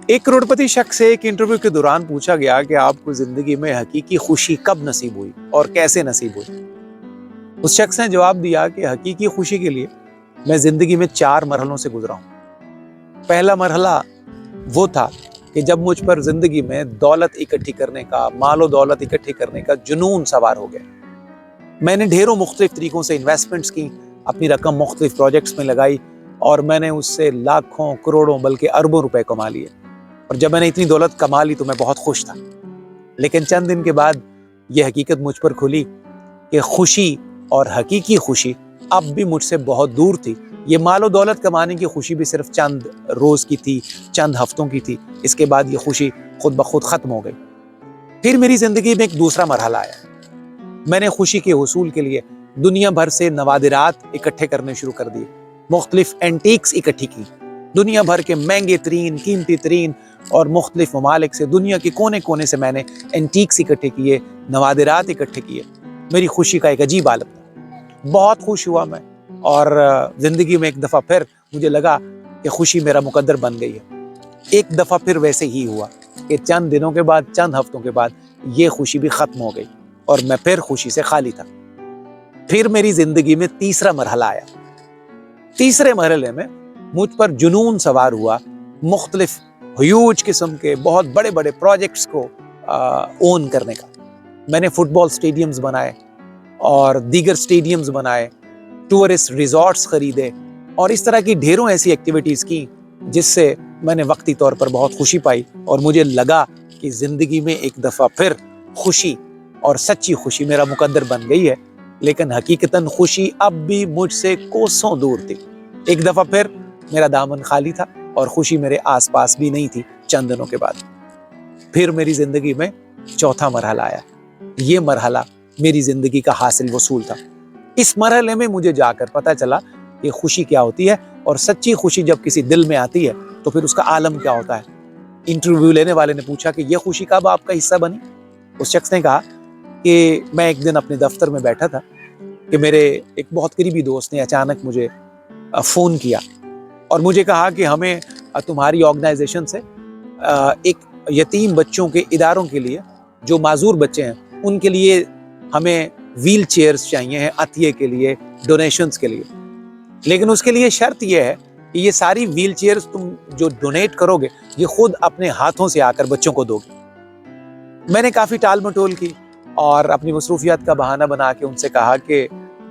एक करोड़पति शख्स से एक इंटरव्यू के दौरान पूछा गया कि आपको जिंदगी में हकीकी खुशी कब नसीब हुई और कैसे नसीब हुई। उस शख्स ने जवाब दिया कि हकीकी खुशी के लिए मैं जिंदगी में 4 मरहलों से गुजरा हूं। पहला मरहला वो था कि जब मुझ पर जिंदगी में दौलत इकट्ठी करने का, मालो दौलत इकट्ठी करने का जुनून सवार हो गया। मैंने ढेरों मुख्तलिफ तरीकों से इन्वेस्टमेंट्स की, अपनी रकम मुख्तलिफ प्रोजेक्ट्स में लगाई और मैंने उससे लाखों, करोड़ों बल्कि अरबों रुपए कमा लिए। और जब मैंने इतनी दौलत कमा ली तो मैं बहुत खुश था। लेकिन चंद दिन के बाद यह हकीकत मुझ पर खुली कि खुशी और हकीकी खुशी अब भी मुझसे बहुत दूर थी। ये मालो दौलत कमाने की खुशी भी सिर्फ चंद रोज की थी, चंद हफ्तों की थी। इसके बाद ये खुशी खुद ब खुद खत्म हो गई। फिर मेरी जिंदगी में एक दूसरा मरहला आया। मैंने खुशी के हुसूल के लिए दुनिया भर से नवादिरात इकट्ठे करने शुरू कर दिए, मुख्तलिफ एंटीक्स इकट्ठी की। दुनिया भर के महंगे तरीन, कीमती तरीन और मुख्तलिफ ममालिक से, दुनिया के कोने कोने से मैंने एंटीक्स इकट्ठे किए, नवादिरात इकट्ठे किए। मेरी खुशी का एक अजीब आलम था। बहुत खुश हुआ मैं और जिंदगी में एक दफ़ा फिर मुझे लगा कि खुशी मेरा मुकद्दर बन गई है। एक दफ़ा फिर वैसे ही हुआ कि चंद दिनों के बाद, चंद हफ्तों के बाद ये खुशी भी ख़त्म हो गई और मैं फिर खुशी से खाली था। फिर मेरी जिंदगी में तीसरा मरहला आया। तीसरे मरहले में मुझ पर जुनून सवार हुआ मुख्तलिफ ह्यूज किस्म के बहुत बड़े बड़े प्रोजेक्ट्स को ओन करने का। मैंने फुटबॉल स्टेडियम्स बनाए और दीगर स्टेडियम्स बनाए, टूरिस्ट रिजॉर्ट्स खरीदे और इस तरह की ढेरों ऐसी एक्टिविटीज़ की जिससे मैंने वक्ती तौर पर बहुत खुशी पाई और मुझे लगा कि ज़िंदगी में एक दफ़ा फिर खुशी और सच्ची खुशी मेरा मुकद्दर बन गई है। लेकिन हकीकतन खुशी अब भी मुझसे कोसों दूर थी। एक दफ़ा फिर मेरा दामन खाली था और खुशी मेरे आसपास भी नहीं थी। चंद दिनों के बाद फिर मेरी जिंदगी में चौथा मरहला आया। ये मरहला मेरी जिंदगी का हासिल वसूल था। इस मरहले में मुझे जाकर पता चला कि खुशी क्या होती है और सच्ची खुशी जब किसी दिल में आती है तो फिर उसका आलम क्या होता है। इंटरव्यू लेने वाले ने पूछा कि यह खुशी कब आपका हिस्सा बनी। उस शख्स ने कहा कि मैं एक दिन अपने दफ्तर में बैठा था कि मेरे एक बहुत करीबी दोस्त ने अचानक मुझे फ़ोन किया और मुझे कहा कि हमें तुम्हारी ऑर्गेनाइजेशन से एक यतीम बच्चों के इदारों के लिए, जो माजूर बच्चे हैं उनके लिए हमें व्हील चेयर्स चाहिए हैं, अतिये के लिए, डोनेशंस के लिए। लेकिन उसके लिए शर्त यह है कि ये सारी व्हील चेयर्स तुम जो डोनेट करोगे ये खुद अपने हाथों से आकर बच्चों को दोगे। मैंने काफ़ी टाल मटोल की और अपनी मसरूफियात का बहाना बना के उनसे कहा कि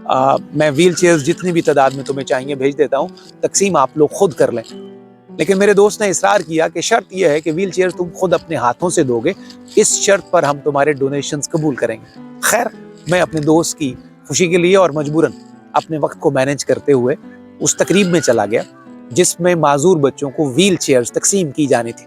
मैं व्हील चेयर्स जितनी भी तादाद में तुम्हें चाहिए भेज देता हूँ, तकसीम आप लोग खुद कर लें। लेकिन मेरे दोस्त ने इसरार किया कि शर्त यह है कि व्हील चेयर्स तुम खुद अपने हाथों से दोगे, इस शर्त पर हम तुम्हारे डोनेशंस कबूल करेंगे। खैर, मैं अपने दोस्त की खुशी के लिए और मजबूरन अपने वक्त को मैनेज करते हुए उस तकरीब में चला गया जिसमें माजूर बच्चों को व्हील चेयर्स तकसीम की जानी थी।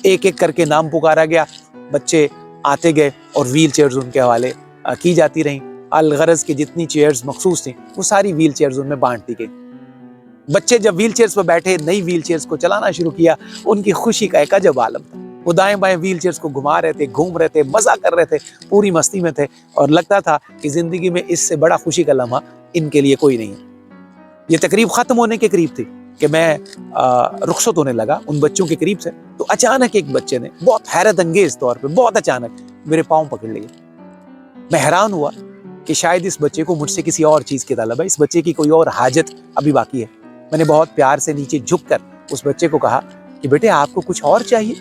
एक एक करके नाम पुकारा गया, बच्चे आते गए और व्हील चेयर्स उनके हवाले की जाती रहीं। अलगरज की जितनी चेयर्स मखसूस थी वो सारी व्हील चेयर्स उनमें बांट दी गई। बच्चे जब व्हील चेयर्स पर बैठे, नई व्हील चेयर्स को चलाना शुरू किया, उनकी खुशी का एक अजब आलम था। वो दाएं बाएं व्हील चेयर्स को घुमा रहे थे, घूम रहे थे, मजा कर रहे थे, पूरी मस्ती में थे और लगता था कि जिंदगी में इससे बड़ा खुशी का लम्हा इनके लिए कोई नहीं है। ये तकरीब खत्म होने के करीब थी कि मैं रुखसत होने लगा उन बच्चों के करीब से, तो अचानक एक बच्चे ने बहुत हैरत अंगेज तौर पर, बहुत अचानक मेरे पाँव पकड़ लिए। मैं हैरान हुआ कि शायद इस बच्चे को मुझसे किसी और चीज़ की तलब है, इस बच्चे की कोई और हाजत अभी बाकी है। मैंने बहुत प्यार से नीचे झुककर उस बच्चे को कहा कि बेटे आपको कुछ और चाहिए?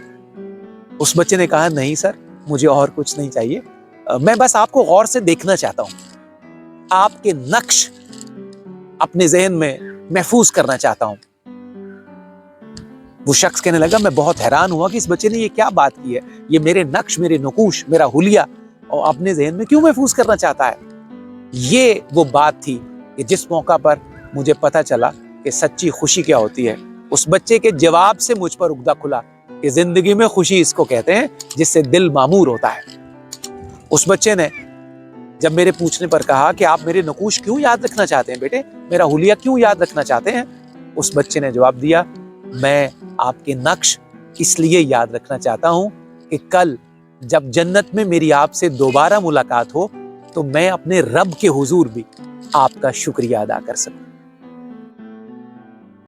उस बच्चे ने कहा नहीं सर, मुझे और कुछ नहीं चाहिए, मैं बस आपको गौर से देखना चाहता हूँ, आपके नक्श अपने जहन में महफूज करना चाहता हूँ। वो शख्स कहने लगा, मैं बहुत हैरान हुआ कि इस बच्चे ने ये क्या बात की है, ये मेरे नक्श, मेरे नकूश, मेरा हुलिया और अपने जहन में क्यों महफूज करना चाहता है। ये वो बात थी कि जिस मौका पर मुझे पता चला कि सच्ची खुशी क्या होती है। उस बच्चे के जवाब से मुझ पर उगदा खुला कि जिंदगी में खुशी इसको कहते हैं जिससे दिल मामूर होता है। उस बच्चे ने जब मेरे पूछने पर कहा कि आप मेरे नकूश क्यों याद रखना चाहते हैं बेटे, मेरा हुलिया क्यों याद रखना चाहते हैं, उस बच्चे ने जवाब दिया, मैं आपके नक्श इसलिए याद रखना चाहता हूं कि कल जब जन्नत में मेरी आपसे दोबारा मुलाकात हो तो मैं अपने रब के हुजूर भी आपका शुक्रिया अदा कर सकूं।